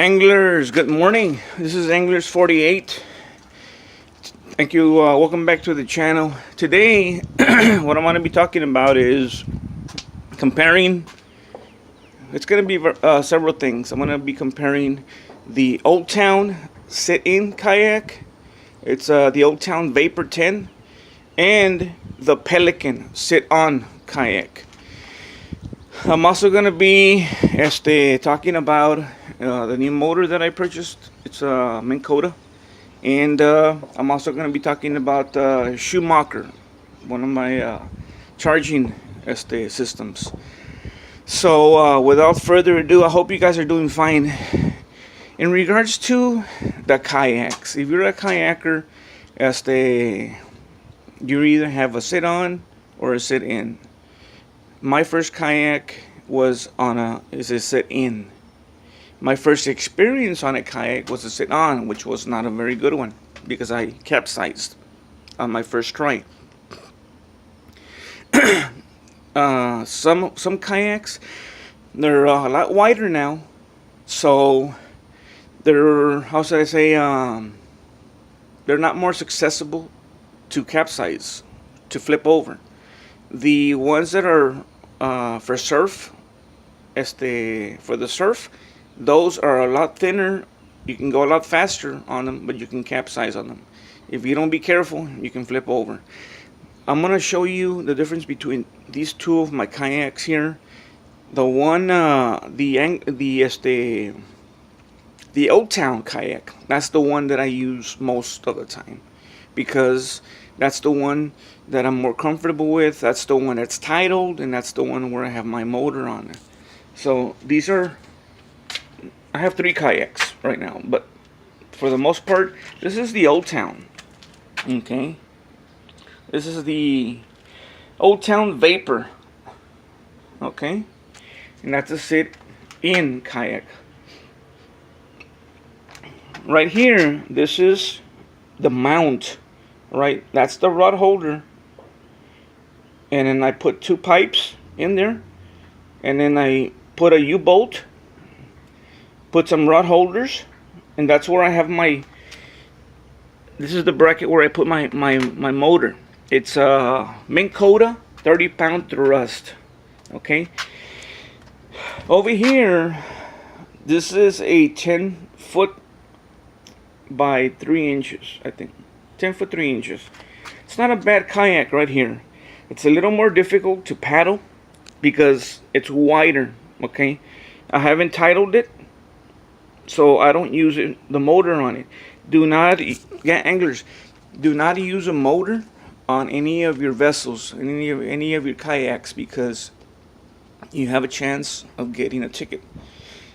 Anglers, good morning. This is Anglers 48. Thank you. Welcome back to the channel. Today, what I'm going to be talking about is comparing. It's going to be several things. I'm going to be comparing the Old Town sit-in kayak. It's the Old Town Vapor 10 and the Pelican sit-on kayak. I'm also going to be talking about the new motor that I purchased. It's a Minn Kota. And I'm also going to be talking about Shimano, one of my charging systems. So without further ado, I hope you guys are doing fine. In regards to the kayaks, if you're a kayaker, you either have a sit-on or a sit-in. My first kayak was is a sit-in. My first experience on a kayak was a sit-on, which was not a very good one because I capsized on my first try. Some kayaks, they're a lot wider now, so they're, how should I say, they're not more accessible to capsize, to flip over. The ones that are for surf, for the surf, those are a lot thinner. You can go a lot faster on them, but you can capsize on them. If you don't be careful, you can flip over. I'm gonna show you the difference between these two of my kayaks here. The one, the Old Town kayak. That's the one that I use most of the time because that's the one that I'm more comfortable with. That's the one that's titled, and that's the one where I have my motor on it. So these are, I have 3 kayaks right now, but for the most part, this is the Old Town. Okay, this is the Old Town Vapor. Okay, and that's a sit-in kayak. Right here, this is the mount. Right, that's the rod holder, and then I put 2 pipes in there, and then I put a U-bolt, put some rod holders, and that's where I have my, this is the bracket where I put my motor. It's a Minn Kota 30-pound thrust. Okay, over here, this is a 10-foot by 3 inches, I think. 10 foot 3 inches. It's not a bad kayak right here. It's a little more difficult to paddle because it's wider. Okay, I haven't titled it, so I don't use the motor on it. Do not, anglers, do not use a motor on any of your vessels, any of your kayaks, because you have a chance of getting a ticket.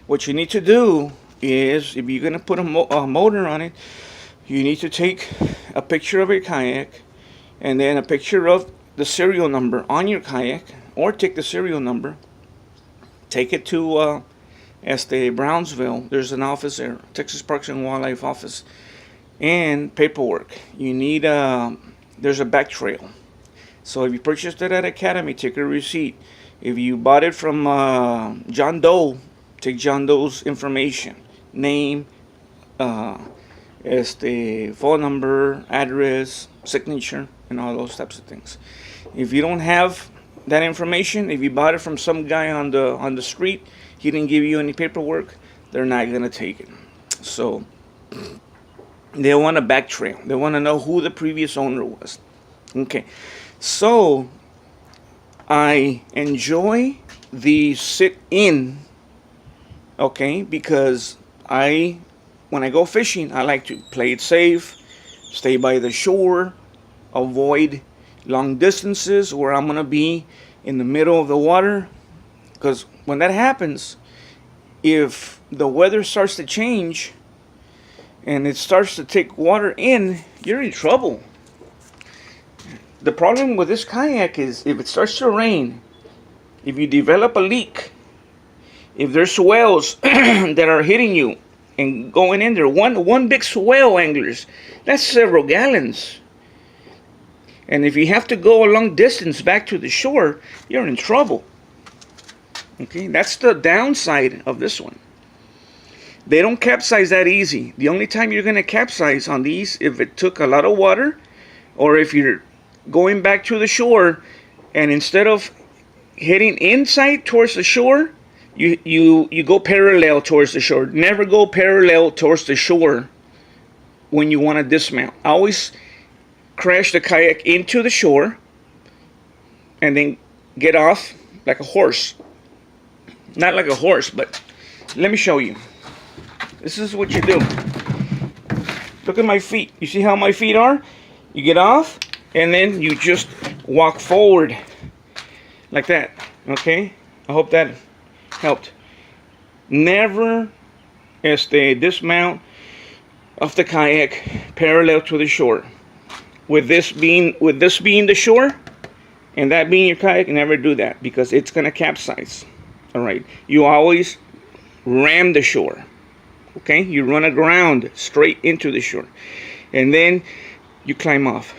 What you need to do is, if you're gonna put a motor on it, you need to take a picture of your kayak and then a picture of the serial number on your kayak, or take the serial number, take it to Brownsville. There's an office there, Texas Parks and Wildlife office, and paperwork. You need there's a back trail. So if you purchased it at Academy, take a receipt. If you bought it from John Doe, take John Doe's information, name, phone number, address, signature, and all those types of things. If you don't have that information, if you bought it from some guy on the street, he didn't give you any paperwork, they're not gonna take it. So they want a back trail. They want to know who the previous owner was. Okay, so I enjoy the sit-in, okay, because when I go fishing, I like to play it safe, stay by the shore, avoid long distances where I'm going to be in the middle of the water. Because when that happens, if the weather starts to change and it starts to take water in, you're in trouble. The problem with this kayak is if it starts to rain, if you develop a leak, if there's swells that are hitting you and going in there, one big swell, anglers, that's several gallons. And if you have to go a long distance back to the shore, you're in trouble. Okay, that's the downside of this one. They don't capsize that easy. The only time you're going to capsize on these, if it took a lot of water, or if you're going back to the shore, and instead of heading inside towards the shore, you go parallel towards the shore. Never go parallel towards the shore when you want to dismount. Always crash the kayak into the shore and then get off like a horse. Not like a horse, but let me show you. This is what you do. Look at my feet. You see how my feet are? You get off and then you just walk forward like that. Okay? I hope that helped. Never dismount of the kayak parallel to the shore. With this being the shore and that being your kayak, never do that because it's gonna capsize. All right. You always ram the shore. Okay? You run aground straight into the shore, and then you climb off.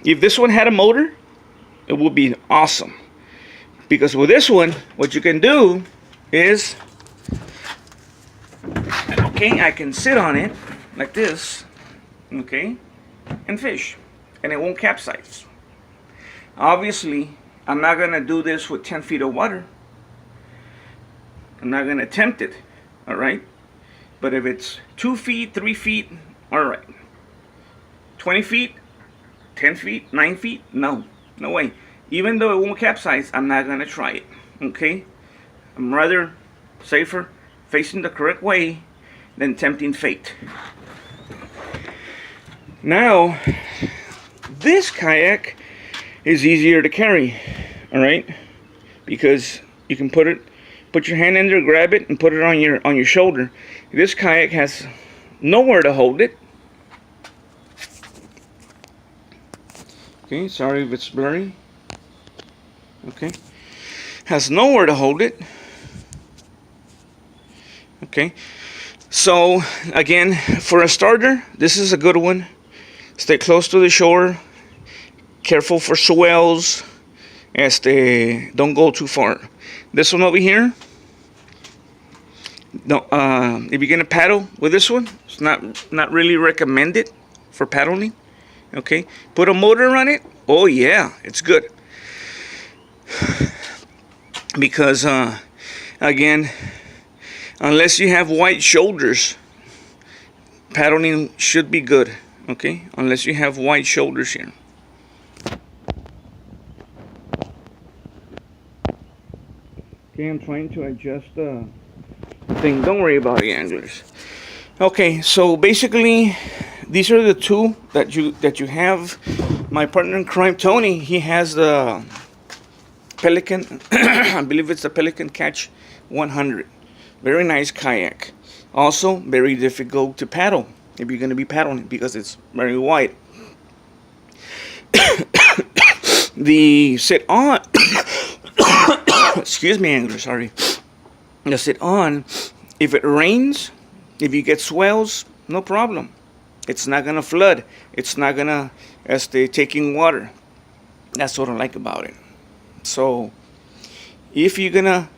If this one had a motor, it would be awesome. Because with this one, what you can do is, okay, I can sit on it like this, okay, and fish, and it won't capsize. Obviously, I'm not gonna do this with 10 feet of water. I'm not gonna attempt it, all right? But if it's 2 feet, 3 feet, all right. 20 feet, 10 feet, 9 feet, no way. Even though it won't capsize, I'm not gonna try it, okay? I'm rather safer facing the correct way than tempting fate. Now, this kayak is easier to carry, all right? Because you can put your hand in there, grab it, and put it on your shoulder. This kayak has nowhere to hold it. Okay, sorry if it's blurry. Okay, has nowhere to hold it. Okay, so again, for a starter, this is a good one. Stay close to the shore. Careful for swells. Don't go too far. This one over here. No, if you're gonna paddle with this one, it's not really recommended for paddling. Okay, put a motor on it. Oh yeah, it's good. Because again, unless you have white shoulders, paddling should be good. Okay, unless you have white shoulders here. Okay, I'm trying to adjust the thing. Don't worry about it, anglers. Okay, so basically these are the two that you have. My partner in crime, Tony, he has the Pelican, I believe it's the Pelican Catch 100. Very nice kayak. Also, very difficult to paddle if you're going to be paddling because it's very wide. The sit on, excuse me, angler, sorry. The sit on, if it rains, if you get swells, no problem. It's not going to flood. It's not going to taking water. That's what I like about it. So, if you're gonna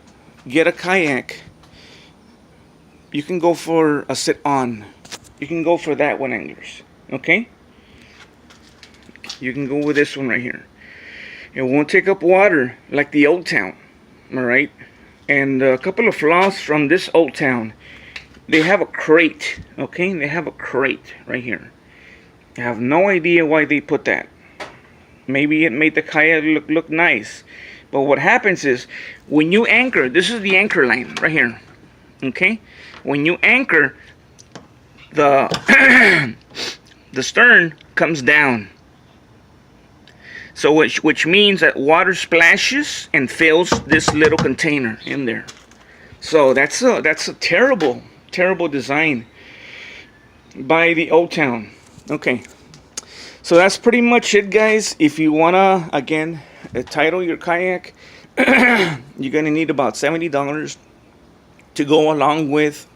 get a kayak, you can go for a sit-on. You can go for that one, anglers. Okay? You can go with this one right here. It won't take up water like the Old Town. Alright? And a couple of flaws from this Old Town. They have a crate. Okay? They have a crate right here. I have no idea why they put that. Maybe it made the kayak look nice. But what happens is, when you anchor, this is the anchor line right here. Okay? When you anchor, the the stern comes down. So which means that water splashes and fills this little container in there. So that's a terrible design by the Old Town. Okay. So that's pretty much it, guys. If you wanna, again, title your kayak, you're gonna need about $70 to go along with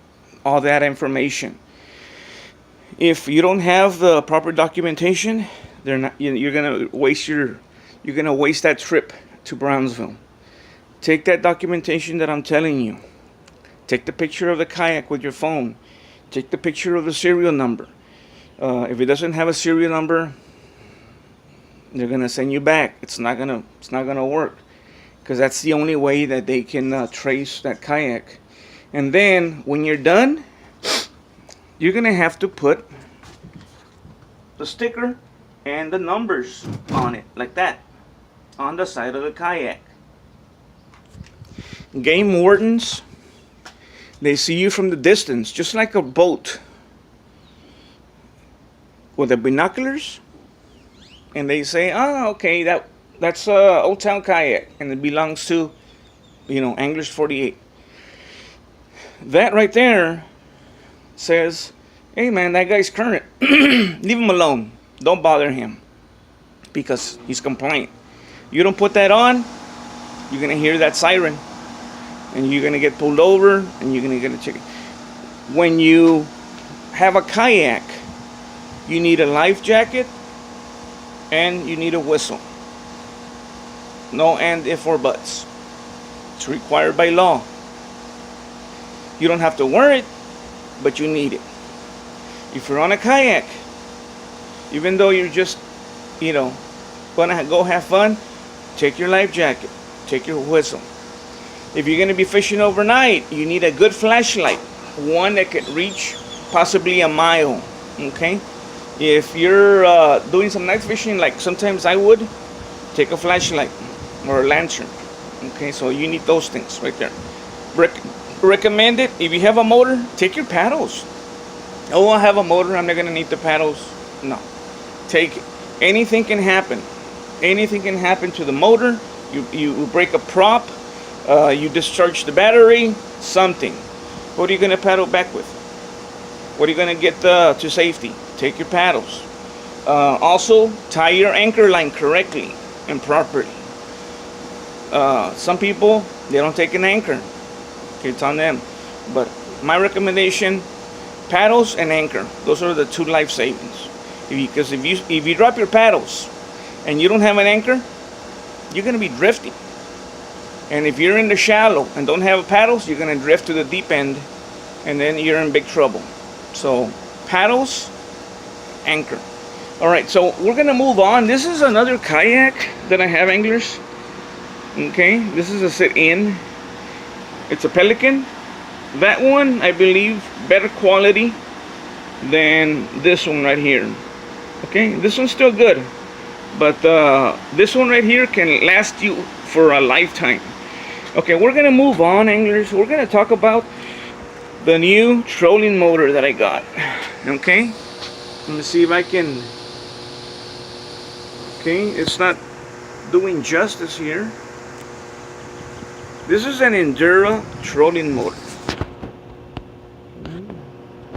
all that information. If you don't have the proper documentation, you're gonna waste that trip to Brownsville. Take that documentation that I'm telling you. Take the picture of the kayak with your phone. Take the picture of the serial number. If it doesn't have a serial number, they're gonna send you back. It's not gonna work, because that's the only way that they can trace that kayak. And then when you're done, you're gonna have to put the sticker and the numbers on it, like that, on the side of the kayak. Game wardens, they see you from the distance, just like a boat, with the binoculars, and they say, "Oh, okay, that's Old Town Kayak, and it belongs to, Anglers 48." That right there says, "Hey man, that guy's current. Leave him alone. Don't bother him, because he's compliant." You don't put that on, you're gonna hear that siren, and you're gonna get pulled over, and you're gonna get a ticket. When you have a kayak, you need a life jacket and you need a whistle. No and, if, or buts. It's required by law. You don't have to wear it, but you need it. If you're on a kayak, even though you're just, gonna go have fun, take your life jacket, take your whistle. If you're gonna be fishing overnight, you need a good flashlight, one that can reach possibly a mile. Okay. If you're doing some night fishing, like sometimes I would, take a flashlight or a lantern. Okay, so you need those things right there. Recommend it. If you have a motor, take your paddles. Oh, I have a motor, I'm not gonna need the paddles. No, take it. Anything can happen. Anything can happen to the motor. You break a prop, you discharge the battery, something. What are you gonna paddle back with? What are you gonna get to safety? Take your paddles. Also, tie your anchor line correctly and properly. Some people, they don't take an anchor. Okay, it's on them. But my recommendation, paddles and anchor. Those are the two life savings. Because if you drop your paddles and you don't have an anchor, you're gonna be drifting. And if you're in the shallow and don't have paddles, you're gonna drift to the deep end, and then you're in big trouble. So paddles, anchor. All right, so we're gonna move on. This is another kayak that I have, anglers. Okay, this is a sit-in. It's a Pelican. That one, I believe, better quality than this one right here. Okay, this one's still good, but this one right here can last you for a lifetime. Okay, we're gonna move on, anglers. We're gonna talk about the new trolling motor that I got. Okay, let me see if I can. Okay, it's not doing justice here. This is an Endura trolling motor.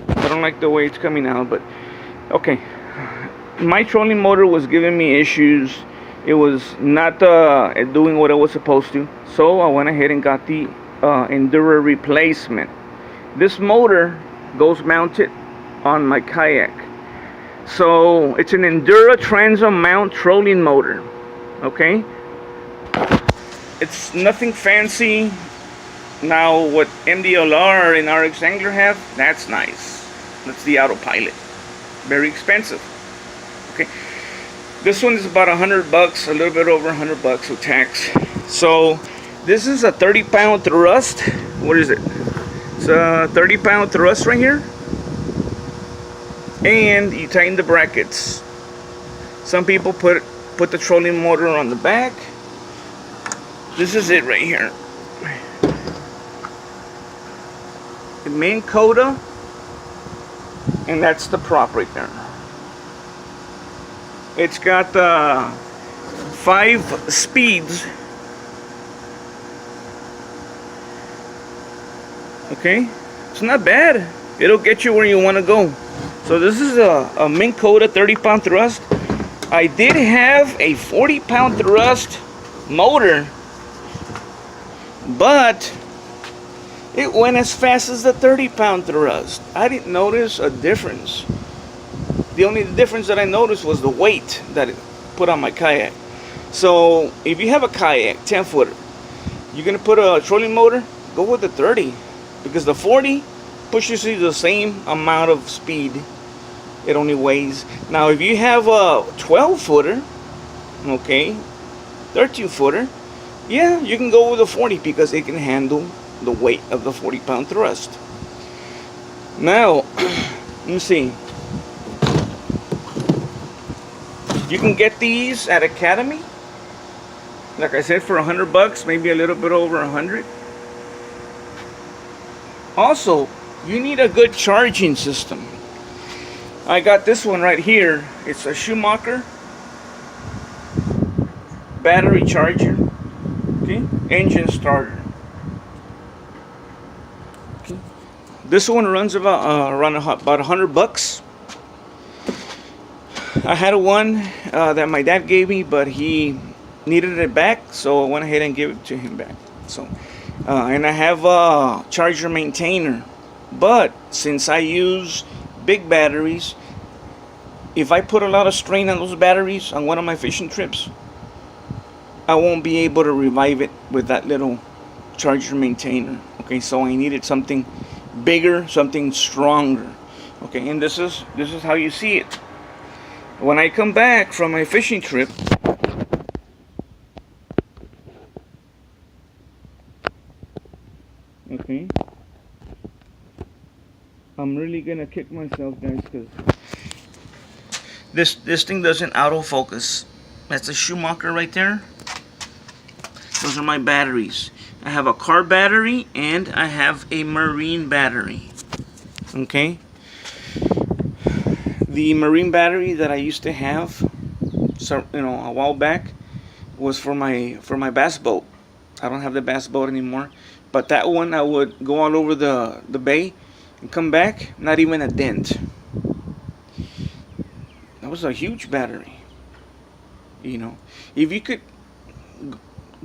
I don't like the way it's coming out, but okay. My trolling motor was giving me issues. It was not doing what it was supposed to. So I went ahead and got the Endura replacement. This motor goes mounted on my kayak. So it's an Endura transom mount trolling motor. Okay? It's nothing fancy. Now what MDLR and RX Angler have, that's nice. That's the autopilot. Very expensive. Okay. This one is about $100, a little bit over $100 with tax. So this is a 30-pound thrust. What is it? It's a 30-pound thrust right here. And you tighten the brackets. Some people put the trolling motor on the back. This is it right here. The main coda, and that's the prop right there. It's got 5 speeds. Okay, it's not bad. It'll get you where you want to go. So this is a Minn Kota 30-pound thrust. I did have a 40-pound thrust motor, but it went as fast as the 30-pound thrust. I didn't notice a difference. The only difference that I noticed was the weight that it put on my kayak. So if you have a kayak, 10-footer, you're gonna put a trolling motor, go with the 30. because the 40 pushes you the same amount of speed. It only weighs. Now, if you have a 12 footer, okay, 13 footer, yeah, you can go with a 40 because it can handle the weight of the 40-pound thrust. Now, let me see. You can get these at Academy. Like I said, for $100, maybe a little bit over 100. Also, you need a good charging system. I got this one right here. It's a Shimano battery charger. Okay, engine starter. Okay. This one runs about $100. I had one that my dad gave me, but he needed it back, so I went ahead and gave it to him back. So, and I have a charger maintainer, but since I use big batteries, if I put a lot of strain on those batteries on one of my fishing trips, I won't be able to revive it with that little charger maintainer. Okay, so I needed something bigger, something stronger. Okay, and this is how you see it. When I come back from my fishing trip, okay, I'm really gonna kick myself, guys, because this thing doesn't autofocus. That's a Shimano right there. Those are my batteries. I have a car battery and I have a marine battery. Okay. The marine battery that I used to have, so a while back, was for my bass boat. I don't have the bass boat anymore, but that one I would go all over the bay and come back, not even a dent. That was a huge battery. If you could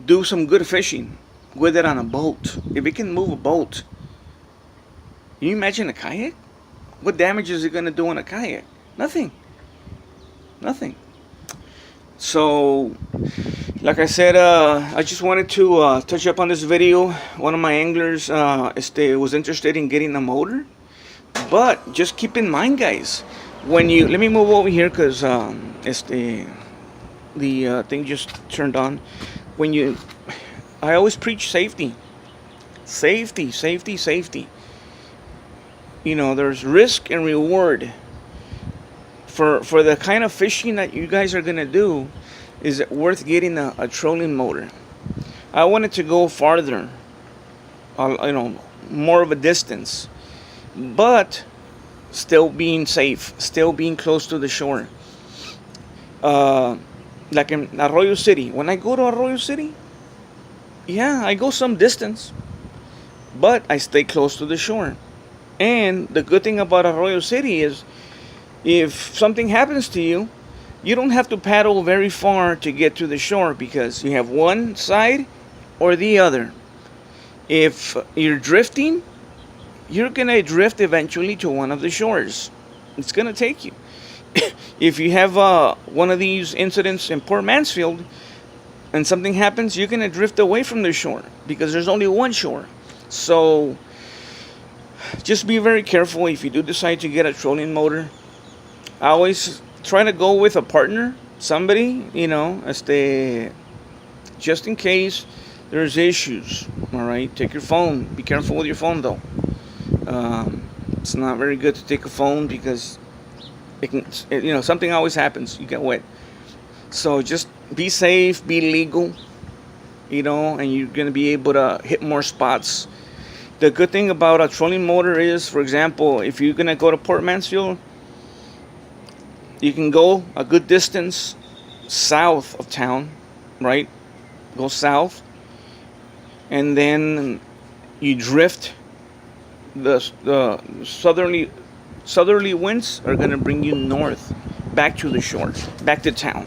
do some good fishing with it on a boat, if it can move a boat, can you imagine a kayak? What damage is it going to do on a kayak? Nothing. So, like I said, I just wanted to touch up on this video. One of my anglers was interested in getting a motor, but just keep in mind, guys, when you let me move over here because the thing just turned on. I always preach safety. There's risk and reward. For the kind of fishing that you guys are going to do, is it worth getting a trolling motor? I wanted to go farther, more of a distance, but still being safe, still being close to the shore. Like in Arroyo City. When I go to Arroyo City, yeah, I go some distance, but I stay close to the shore. And the good thing about Arroyo City is, if something happens to you, you don't have to paddle very far to get to the shore because you have one side or the other. If you're drifting, you're going to drift eventually to one of the shores. It's going to take you. If you have one of these incidents in Port Mansfield and something happens, you're going to drift away from the shore because there's only one shore. So just be very careful if you do decide to get a trolling motor. I always try to go with a partner, somebody, just in case there's issues. All right, take your phone. Be careful with your phone, though. It's not very good to take a phone because something always happens. You get wet. So just be safe, be legal, and you're gonna be able to hit more spots. The good thing about a trolling motor is, for example, if you're gonna go to Port Mansfield, you can go a good distance south of town, right? Go south, and then you drift. The southerly winds are going to bring you north, back to the shore, back to town.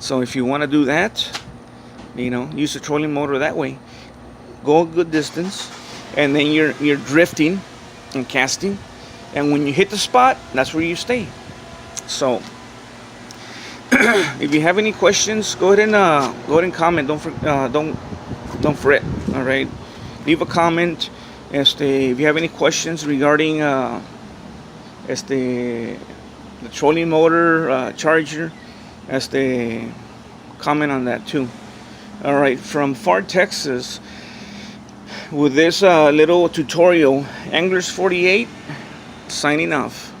So if you want to do that, use a trolling motor that way. Go a good distance, and then you're drifting and casting, and when you hit the spot, that's where you stay. So, if you have any questions, go ahead and comment. Don't fret. All right, leave a comment. If you have any questions regarding the trolling motor charger, comment on that too. All right, from far Texas, with this little tutorial, Anglers 48 signing off.